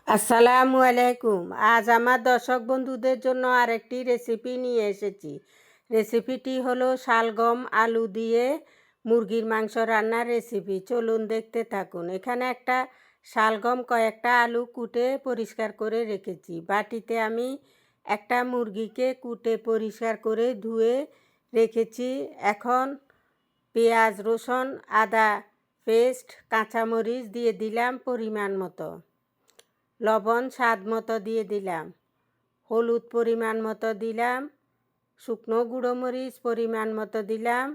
আসসালামু আলাইকুম। আজ আমার দর্শক বন্ধুদের জন্য আরেকটি রেসিপি নিয়ে এসেছি। রেসিপিটি হলো শালগম আলু দিয়ে মুরগির মাংস রান্নার রেসিপি। চলুন দেখতে থাকুন। এখানে একটা শালগম, কয়েকটা আলু কুটে পরিষ্কার করে রেখেছি। বাটিতে আমি একটা মুরগিকে কুটে পরিষ্কার করে ধুয়ে রেখেছি। এখন পেঁয়াজ, রসুন, আদা পেস্ট, কাঁচামরিচ দিয়ে দিলাম পরিমাণ মতো, লবণ স্বাদ মতো দিয়ে দিলাম, হলুদ পরিমাণ মতো দিলাম, শুকনো গুঁড়ো মরিচ পরিমাণ মতো দিলাম,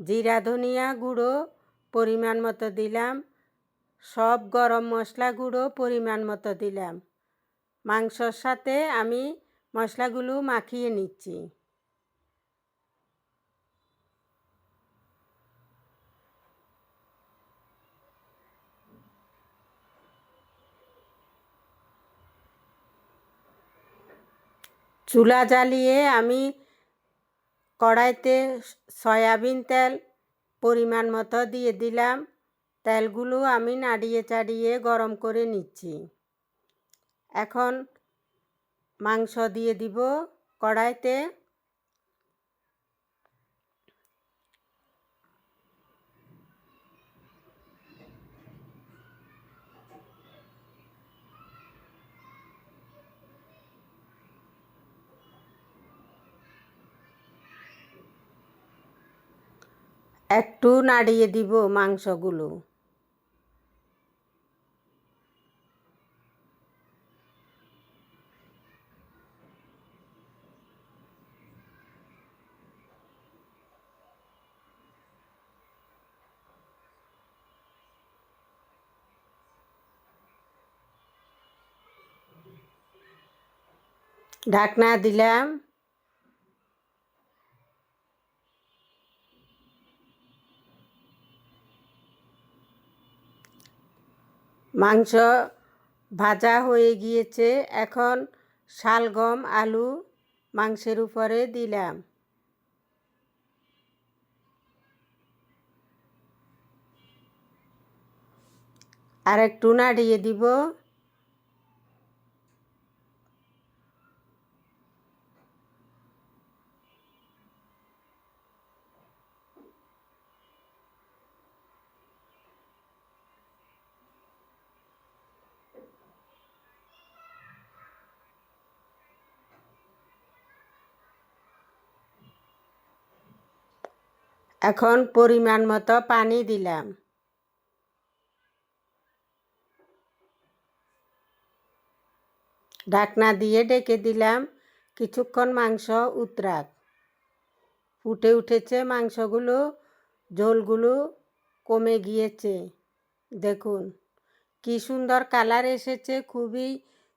জিরা ধনিয়া গুঁড়ো পরিমাণ মতো দিলাম, সব গরম মশলা গুঁড়ো পরিমাণ মতো দিলাম। মাংসর সাথে আমি মশলাগুলো মাখিয়ে নিচ্ছি। চুলা জ্বালিয়ে আমি কড়াইতে সয়াবিন তেল পরিমাণ মতো দিয়ে দিলাম। তেলগুলো আমি নাড়িয়ে চাড়িয়ে গরম করে নিচ্ছি। এখন মাংস দিয়ে দিব কড়াইতে। একটু নাড়িয়ে দিব মাংসগুলো। ঢাকনা দিলাম। মাংস ভাজা হয়ে গিয়েছে। এখন শালগম আলু মাংসের উপরে দিলাম। আর একটু নাড়িয়ে দিব। এখন পরিমাণ মতো পানি দিলাম। ঢাকনা দিয়ে ঢেকে দিলাম। কিছুক্ষণ মাংস উতরাক। ফুটে উঠেছে মাংসগুলো, ঝোলগুলো কমে গিয়েছে। দেখুন কি সুন্দর কালার এসেছে, খুবই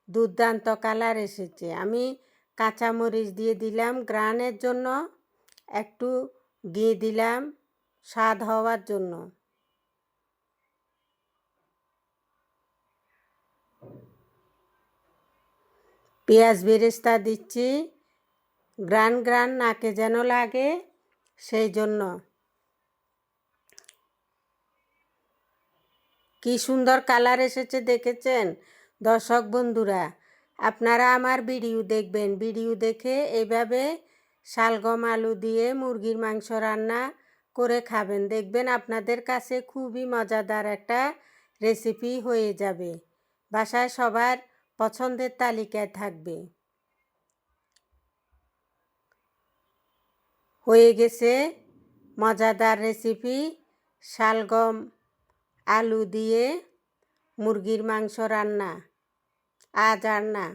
দুর্দান্ত কালার এসেছে। আমি কাঁচামরিচ দিয়ে দিলাম গ্রানের জন্য, একটু ঘি দিলাম স্বাদ হওয়ার জন্য। পেঁয়াজ বেরেস্তা দিচ্ছি, গ্রান গ্রান নাকে যেন লাগে সেই জন্য। কি সুন্দর কালার এসেছে দেখেছেন দর্শক বন্ধুরা? আপনারা আমার ভিডিও দেখবেন, ভিডিও দেখে এইভাবে শালগম আলু দিয়ে মুরগির মাংস রান্না করে খাবেন। দেখবেন আপনাদের কাছে খুবই মজাদার একটা রেসিপি হয়ে যাবে, বাসায় সবার পছন্দের তালিকায় থাকবে। হয়ে গেছে মজাদার রেসিপি শালগম আলু দিয়ে মুরগির মাংস রান্না। আজ আর না।